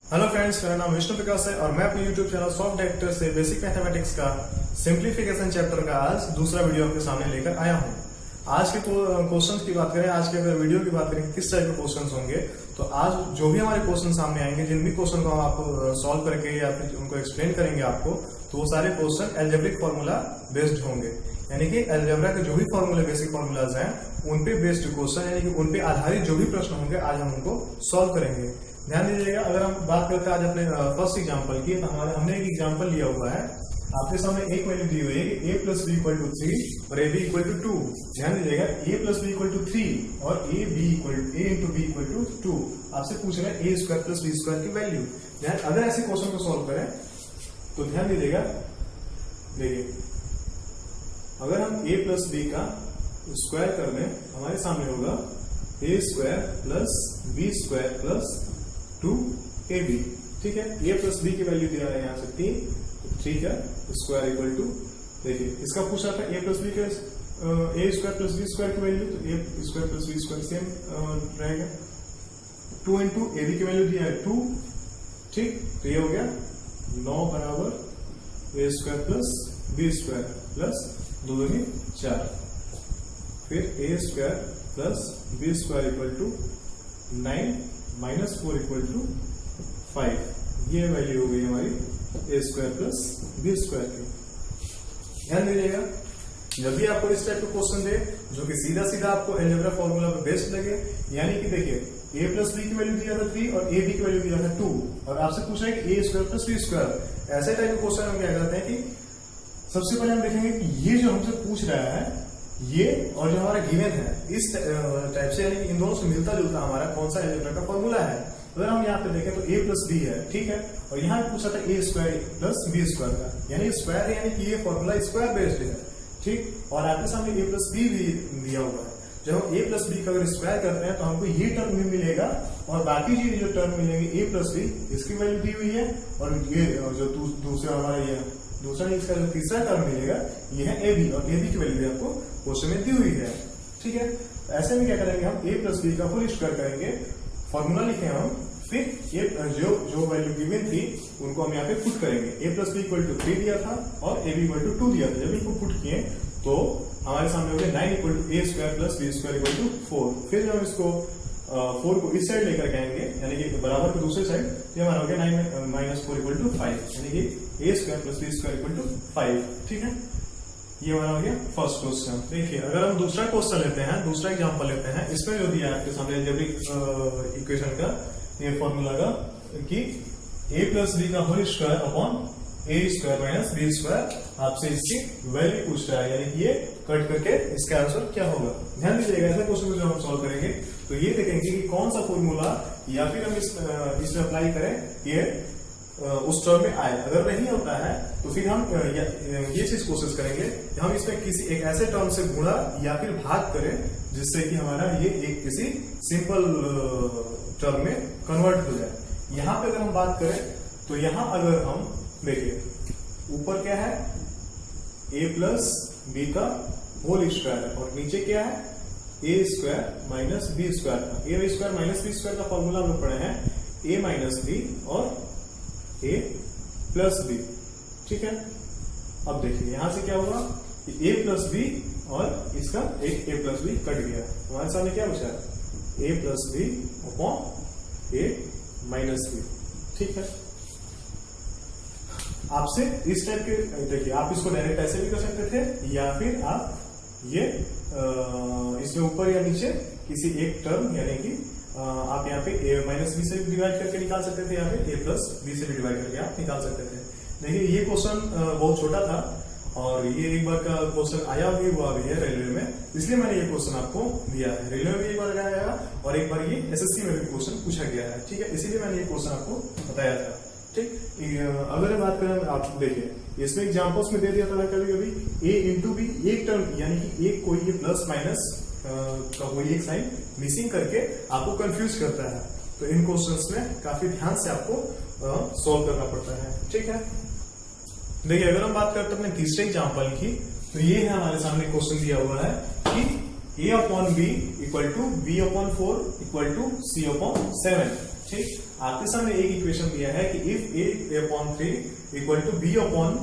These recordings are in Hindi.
हेलो फ्रेंड्स, मेरा नाम विष्णु प्रकाश है और मैं अपने यूट्यूब चैनल सॉफ्ट डायरेक्टर से बेसिक मैथमेटिक्स का सिंप्लीफिकेशन चैप्टर का आज दूसरा वीडियो आपके सामने लेकर आया हूं। आज के क्वेश्चंस की बात करें, आज के अगर वीडियो की बात करें किस टाइप के क्वेश्चंस होंगे, तो आज जो भी हमारे क्वेश्चन सामने आएंगे, जिन भी क्वेश्चन को हम आपको सॉल्व करके या फिर उनको एक्सप्लेन करेंगे आपको, तो वो सारे क्वेश्चन एल्जेब्रिक फॉर्मूला बेस्ड होंगे। यानी कि एल्जेब्रा के जो भी फॉर्मूले बेसिक फॉर्मूलाज हैं उन पे बेस्ड क्वेश्चन, यानी कि उन पे आधारित जो भी प्रश्न होंगे आज हम उनको सॉल्व करेंगे। ध्यान दीजिएगा, अगर हम बात करते हैं आज अपने फर्स्ट एग्जांपल की, तो हमने एक एग्जांपल लिया हुआ है। आपके सामने एक वैल्यू दी हुई है कि a plus B equal to 3 और ए बी इक्वल टू 2। ध्यान दीजिएगा, a plus B equal to 3 और a into B equal to 2। आपसे पूछ रहे हैं a square plus B square की वैल्यू। अगर ऐसे क्वेश्चन को सॉल्व करें तो ध्यान दीजिएगा, देखिए अगर हम a प्लस बी का स्क्वायर कर दें, हमारे सामने होगा a square plus B square plus 2ab। ठीक है, a प्लस बी की वैल्यू दिया है यहाँ से 3, ठीक है, स्क्वायर इक्वल टू, देखिए इसका पूछा था a प्लस बी के a square plus B square की वैल्यू, तो a square plus B square same रहेगा। 2 इंटू ए बी की वैल्यू दिया है 2, ठीक, तो ये हो गया 9 बराबर a square plus B square plus 2 दूनी 4, फिर a square plus B square equal to 9 minus 4 equal to 5। ये वैल्यू हो गई हमारी A square plus B square की। ध्यान दीजिएगा, जब भी आपको इस टाइप का क्वेश्चन दे जो कि सीधा सीधा आपको अलजेब्रा फॉर्मूला पे बेस्ड लगे, यानी कि देखिए ए प्लस बी की वैल्यू दिया था 3 और ए बी की वैल्यू दिया था 2 और आपसे पूछा है कि ए स्क्वायर प्लस बी स्क्वायर, ऐसे टाइप के क्वेश्चन हम क्या करते हैं कि सबसे पहले हम देखेंगे कि ये जो हमसे पूछ रहा है ये और जो हमारा गिवन है इस टाइप से, यानी कि इन दोनों से मिलता जुलता हमारा कौन सा अलजेब्रा का फॉर्मूला है। अगर हम यहाँ पे देखें तो a प्लस बी है, ठीक है, और यहाँ पे पूछा था a square plus B square का, यानी स्क्वायर है, यानी कि ये फॉर्मूला स्क्वायर बेस्ड है, ठीक, और आपके सामने a प्लस बी भी दिया हुआ है। जब हम a प्लस बी का अगर स्क्वायर करते हैं तो हमको ये टर्म भी मिलेगा और बाकी चीज जो टर्म मिलेंगे a प्लस बी, इसकी वैल्यू दी हुई है, और ये जो दूसरा हमारा ये दूसरा इसका जो तीसरा टर्म मिलेगा ये है ए बी, और ए बी की वैल्यू भी आपको क्वेश्चन में दी हुई है। ठीक है, ऐसे में क्या करेंगे, हम a प्लस बी का फुल स्क्वायर करेंगे, फॉर्मूला लिखे हम, फिर ये जो वैल्यू गिवन थी उनको हम यहाँ पे पुट करेंगे। a plus B equal to 3 दिया था और a बी इक्वल टू 2 दिया था। जब इनको पुट किए तो हमारे सामने हो गया 9 equal to a square plus B square equal to 4। फिर जब हम इसको 4 को इस साइड लेकर के आएंगे, यानी कि बराबर के दूसरे साइड, ये हमारा हो गया 9 माइनस 4 इक्वल टू 5, यानी कि a square plus B square equal to 5। ठीक है, ये हमारा हो गया फर्स्ट क्वेश्चन। देखिए अगर हम दूसरा क्वेश्चन लेते हैं, दूसरा एग्जांपल लेते हैं, इसमें जो दिया है आपके सामने अलजेब्रिक इक्वेशन का ये फॉर्मूला का कि a प्लस बी का whole square upon a square minus B square, आपसे इसकी वैल्यू पूछ रहा है, यानी कि ये कट करके इसका आंसर क्या होगा। ध्यान दीजिएगा, ऐसा क्वेश्चन को जब हम सॉल्व करेंगे तो ये देखेंगे कि कौन सा फॉर्मूला या फिर हम इसमें अप्लाई करें ये उस टर्म में आए। अगर नहीं होता है तो फिर हम ये चीज कोशिश करेंगे कि हम इसमें किसी एक ऐसे टर्म से गुणा या फिर भाग करें जिससे कि हमारा ये एक किसी सिंपल टर्म में कन्वर्ट हो जाए। यहां पे अगर हम बात करें तो यहां अगर हम देखिए ऊपर क्या है a प्लस बी का होल स्क्वायर और नीचे क्या है a square minus B square का। a square minus B square का फॉर्मूला हम लोग पढ़े हैं a माइनस बी और a प्लस बी। ठीक है, अब देखिए यहां से क्या होगा, a प्लस बी और इसका एक a प्लस बी कट गया, हमारे सामने क्या बचा है a plus B upon a minus B. ठीक है, आपसे इस टाइप के, देखिए आप इसको डायरेक्ट ऐसे भी कर सकते थे या फिर आप ये इसमें ऊपर या नीचे किसी एक टर्म, यानी कि आप यहाँ पे a माइनस बी से भी डिवाइड करके निकाल सकते थे या फिर a प्लस बी से भी डिवाइड करके आप निकाल सकते थे। देखिए ये क्वेश्चन बहुत छोटा था और ये एक बार का क्वेश्चन आया भी हुआ भी है रेलवे में, इसलिए मैंने ये क्वेश्चन आपको दिया है। रेलवे में भी एक बार आया और एक बार ये एसएससी में भी क्वेश्चन पूछा गया है। ठीक है, इसीलिए मैंने ये क्वेश्चन आपको बताया था। ठीक, अगर बात करें, आप देखिए इसमें एग्जाम्पल्स में दे दिया था कभी कभी a इंटू बी, एक टर्म यानी कि एक कोई ये प्लस माइनस का कोई एक साइन मिसिंग करके आपको कंफ्यूज करता है, तो इन क्वेश्चंस में काफी ध्यान से आपको सॉल्व करना पड़ता है। ठीक है, देखिए अगर हम बात करते हैं अपने तीसरे एग्जाम्पल की, तो ये है हमारे सामने क्वेश्चन दिया हुआ है कि a अपॉन बी equal to B upon 4 equal to C upon 7। ठीक, आपके सामने एक इक्वेशन दिया है कि if a upon 3 equal to b upon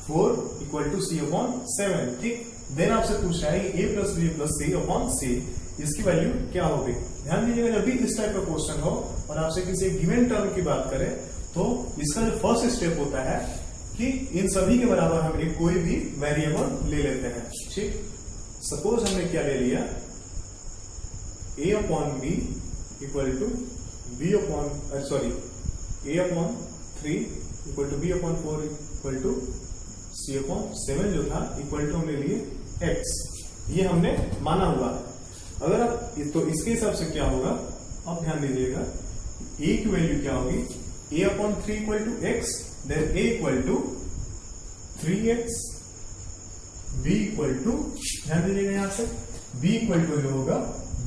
4 equal to c upon 7, ठीक। देन आपसे पूछ रहा है कि a plus b plus c upon c, इसकी वैल्यू क्या होगी। ध्यान दीजिएगा, जब भी इस टाइप का क्वेश्चन हो और आपसे किसी गिवन टर्म की बात करें तो इसका जो फर्स्ट स्टेप होता है कि इन सभी के बराबर हम एक कोई भी वेरिएबल ले लेते हैं, ठीक। सपोज हमने क्या ले लिया, a upon b equal to b upon a upon 3 equal to b upon 4 equal to c upon 7 जो था इक्वल टू हमने लिए x, ये हमने माना हुआ। अगर आप तो इसके हिसाब से क्या होगा, अब ध्यान दीजिएगा, a की वैल्यू क्या होगी, a upon 3 equal to x, then a equal to 3x, b equal to, ध्यान दीजिएगा यहां से b इक्वल टू जो होगा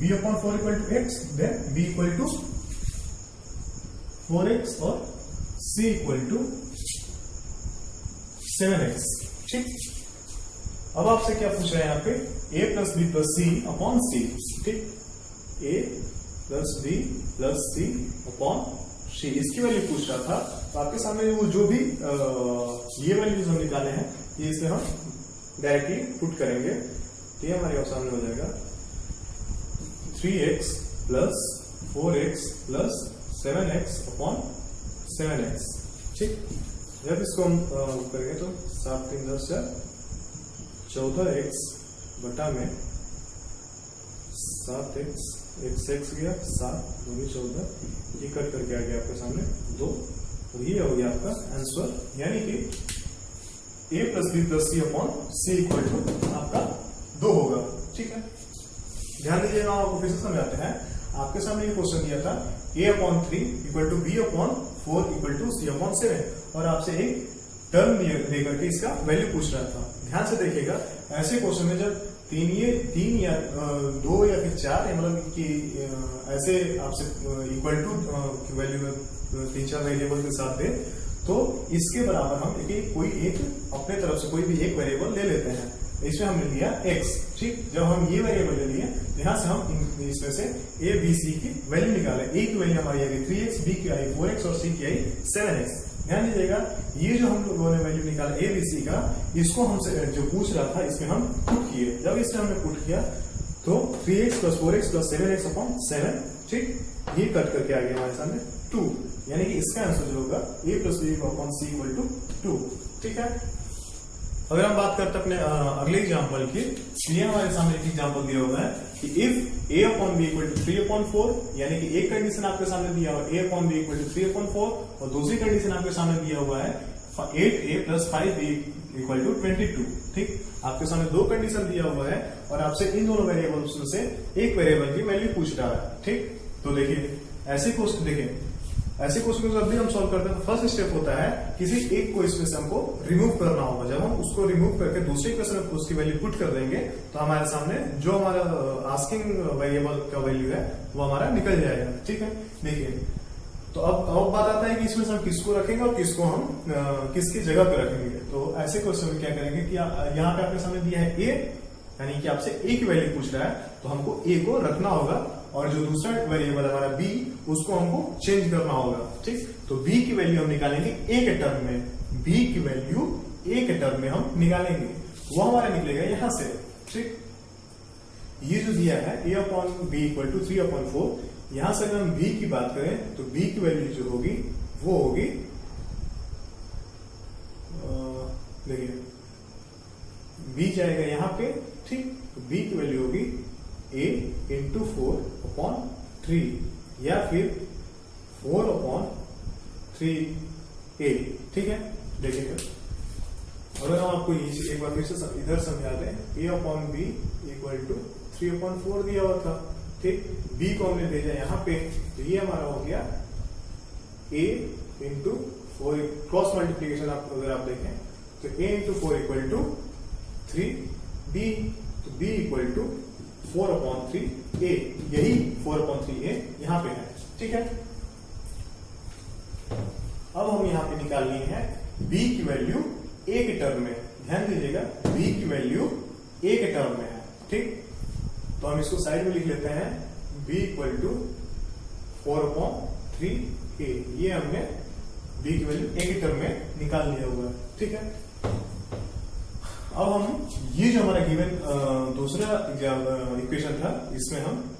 b upon 4 equal to x, then b equal to 4x और c इक्वल टू 7x, ठीक। अब आपसे क्या पूछ रहे हैं यहाँ पे, a plus B plus C upon C, ठीक। a plus B plus C upon C, इसकी वैल्यू पूछ रहा था। तो आपके सामने वो जो भी ये वैल्यूज हम निकाले हैं ये इसमें हम डायरेक्टली पुट करेंगे, तो ये हमारे सामने हो जाएगा 3x plus 4x plus 7x upon 7x, ठीक। जब इसको हम करेंगे तो 7 3 10 14x बटा में 7x, x गया 7 2 14, ये कट करके आ गया आपके सामने 2, तो ये हो गया आपका आंसर, यानी कि a plus B plus C upon C equal to आपका 2 होगा, ठीक है। ध्यान दीजिएगा, आपको फिर से समझाते हैं। आपके सामने ये क्वेश्चन दिया था a upon 3 equal to b upon 4 equal to c upon 7, और आपसे एक टर्म देकर के इसका वैल्यू पूछ रहा था। ध्यान से देखिएगा, ऐसे क्वेश्चन में जब तीन या 2 या फिर 4 मतलब कि ऐसे आपसे इक्वल टू वैल्यू में 3-4 वेरिएबल के साथ दे, तो इसके बराबर हम कोई एक अपने तरफ से कोई भी एक वेरिएबल ले लेते हैं। इसमें हमने लिया x, ठीक। जब हम ये वेरिएबल ले लिए, यहां से हम इसमें से a b c की वैल्यू निकाले। a की वैल्यू हमारी आई 3x, b की आई 4x और c की आई 7x। ध्यान दीजिएगा, ये जो हम लोगों ने वैल्यू निकाला a b c का, इसको हमसे जो पूछ रहा था इसमें हम पुट किए। जब इसमें हमने पुट किया तो 3x plus 4x plus 7x upon 7, ठीक। ये कट करके आ गया हमारे सामने 2, यानी कि इसका आंसर जो होगा a plus b upon c equal to 2, ठीक है। अगर हम बात करते हैं अपने अगले एग्जाम्पल की, तो ये हमारे सामने एक एग्जाम्पल दिया हुआ है कि if a upon b equal to 3 upon 4, यानी कि एक कंडीशन आपके सामने दिया हुआ है a upon b equal to 3 upon 4, और दूसरी कंडीशन आपके सामने दिया हुआ है 8a plus 5b equal to 22, ठीक। आपके सामने दो कंडीशन दिया हुआ है और आपसे इन दोनों वेरिएबल्स में से एक वेरिएबल की वैल्यू पूछ रहा है, ठीक। तो देखिए, ऐसे क्वेश्चन को जब भी हम सॉल्व करते हैं तो फर्स्ट स्टेप होता है किसी एक को इसमें से हमको रिमूव करना होगा। जब हम उसको रिमूव करके दूसरे क्वेश्चन में उसकी वैल्यू पुट कर देंगे तो हमारे सामने जो हमारा आस्किंग वेरिएबल का वैल्यू है वो हमारा निकल जाएगा, ठीक है। देखिए, तो अब बात आता है कि इसमें से हम किसको रखेंगे और किसको हम किसकी जगह पे रखेंगे। तो ऐसे क्वेश्चन में क्या करेंगे कि यहाँ पे आपके सामने दिया है a, यानी कि आपसे a की वैल्यू पूछ रहा है, तो हमको a को रखना होगा, और जो दूसरा वेरिएबल हमारा b, उसको हमको चेंज करना होगा, ठीक। तो b की वैल्यू हम निकालेंगे a के टर्म में, b की वैल्यू a के टर्म में हम निकालेंगे, वो हमारा निकलेगा यहां से, ठीक। ये जो दिया है a upon b equal to 3 upon 4, यहां से अगर हम b की बात करें तो b की वैल्यू जो होगी वो होगी, देखिए b जाएगा यहाँ पे, ठीक। तो b की वैल्यू होगी a इंटू 4 अपॉन 3, या फिर 4 अपॉन 3a, ठीक है। देखिएगा, अगर हम आपको एक बार फिर से इधर समझा दें, a upon b equal to 3 upon 4 दिया हुआ था, ठीक। b को हमने भेजा यहाँ पे, तो ये हमारा हो गया a इंटू 4, क्रॉस मल्टीप्लीकेशन अगर आप देखें तो a into 4 equal to 3b, तो b equal to 4 upon 3a, यही 4 अपॉन 3a यहाँ पे है, ठीक है। अब हम यहाँ पे निकालनी है b की वैल्यू a के टर्म में। ध्यान दीजिएगा, b की वैल्यू a के टर्म में है, ठीक। तो हम इसको साइड में लिख लेते हैं, b equal to 4 upon 3 a, ये हमने b की वैल्यू a की टर्म में निकाल लिया हुआ है। ठीक है, अब हम ये जो हमारा गिवन दूसरा इक्वेशन था, इसमें हम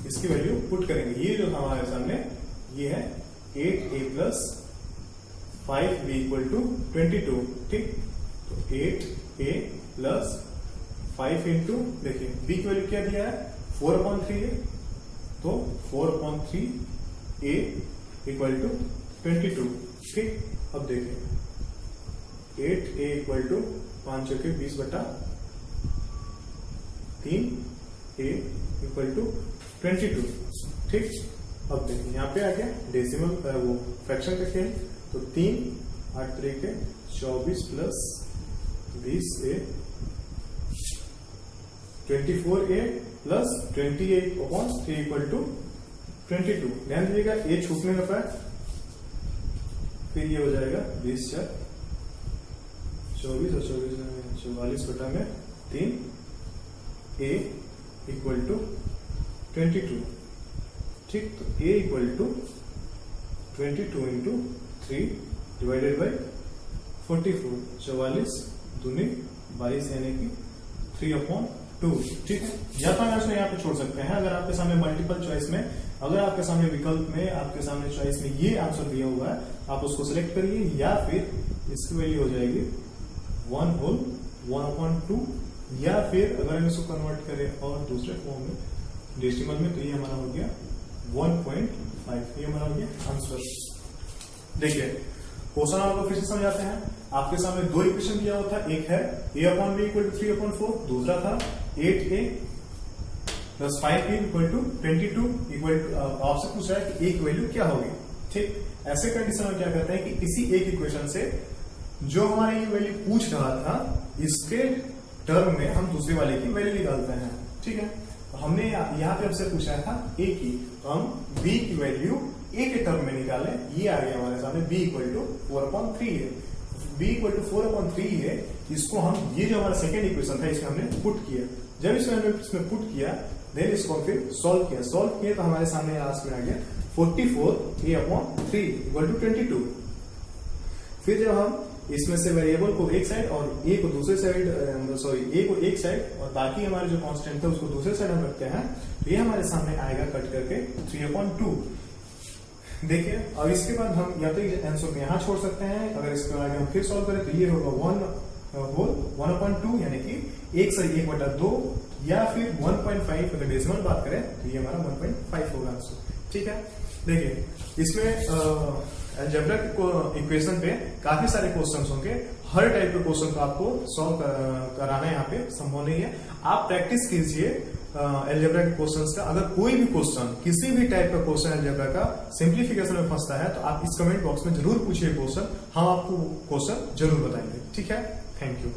इसकी वैल्यू पुट करेंगे। ये जो था हमारे सामने, ये है 8a plus 5b equal to 22। ठीक, तो 8a प्लस 5 इंटू, देखिए b की वैल्यू क्या दिया है, 4/3 है, तो 4/3 a इक्वल टू 22। ठीक, अब देखिए 8a इक्वल टू 5 चौके 20/3 a इक्वल टू 22। ठीक, अब देखिए यहाँ पे आ गया डेसिमल वो फ्रैक्शन का खेल, तो 3 8 3 24 plus 20a 24a plus 28/3 equal to 22। ध्यान दीजिएगा a छूटने लगा है, फिर ये हो जाएगा 20 4 24 और 44/3 a इक्वल टू 22। ठीक, तो a equal to 22 into 3 divided by 44, 44 दूनी 22 यानी कि 3/2। ठीक है, या तो हम यहाँ पे छोड़ सकते हैं, अगर आपके सामने मल्टीपल चॉइस में, अगर आपके सामने विकल्प में, आपके सामने चॉइस में ये आंसर दिया हुआ है, आप उसको सिलेक्ट करिए, या फिर इसकी वैल्यू हो जाएगी 1/2, या फिर अगर हम इसको कन्वर्ट करें और दूसरे फॉर्म में डेसिमल में, तो ये हमारा हो गया 1.5। ये हमारा हो गया आंसर। देखिए क्वेश्चन आपको फिर से समझाते हैं। आपके सामने दो इक्वेशन दिया हुआ था, एक है a/b इक्वल टू 3/4, दूसरा था 8a plus 5b equal to 22 equal to, आपसे पूछ रहा है कि a की वैल्यू क्या होगी। ठीक, ऐसे कंडीशन में क्या करते हैं कि इसी एक इक्वेशन से जो हमारे ये वैल्यू पूछ रहा था, इसके टर्म में हम दूसरे वाले की वैल्यू निकालते हैं। ठीक है, तो हमने यहाँ पे आपसे पूछा था a की, तो हम b की वैल्यू a के टर्म में निकाले, ये आ गया हमारे सामने b इक्वल टू 4/3 है। b इक्वल टू 4/3 है, इसको हम, ये जो हमारा सेकेंड इक्वेशन था, इसमें हमने पुट किया। जब इसमें पुट किया, देन इसको फिर सॉल्व किया, तो हमारे सामने लास्ट में आ गया 44a/3 इक्वल टू 22। फिर जब हम इसमें से वेरिएबल को एक साइड और a को दूसरे साइड, a को एक साइड और बाकी हमारे जो कांस्टेंट था उसको दूसरे साइड हम रखते हैं, तो ये हमारे सामने आएगा कट करके 3/2। देखिए, अब इसके बाद हम या तो आंसर को यहाँ छोड़ सकते हैं, अगर इसके आगे हम फिर सॉल्व करें तो ये होगा 1/2 यानी कि 1 से 1/2, या फिर 1.5 अगर डेसिमल बात करें तो ये हमारा 1.5 होगा आंसर। ठीक है, देखिए इसमें अलजेब्रा इक्वेशन पे काफी सारे क्वेश्चंस होंगे, हर टाइप के क्वेश्चन को आपको सॉल्व कराना यहाँ पे संभव नहीं है। आप प्रैक्टिस कीजिए अलजेब्रा के क्वेश्चंस का। अगर कोई भी क्वेश्चन, किसी भी टाइप का क्वेश्चन अलजेब्रा का सिंप्लीफिकेशन में फंसता है, तो आप इस कमेंट बॉक्स में जरूर पूछिए क्वेश्चन, हम आपको क्वेश्चन जरूर बताएंगे। ठीक है, थैंक यू।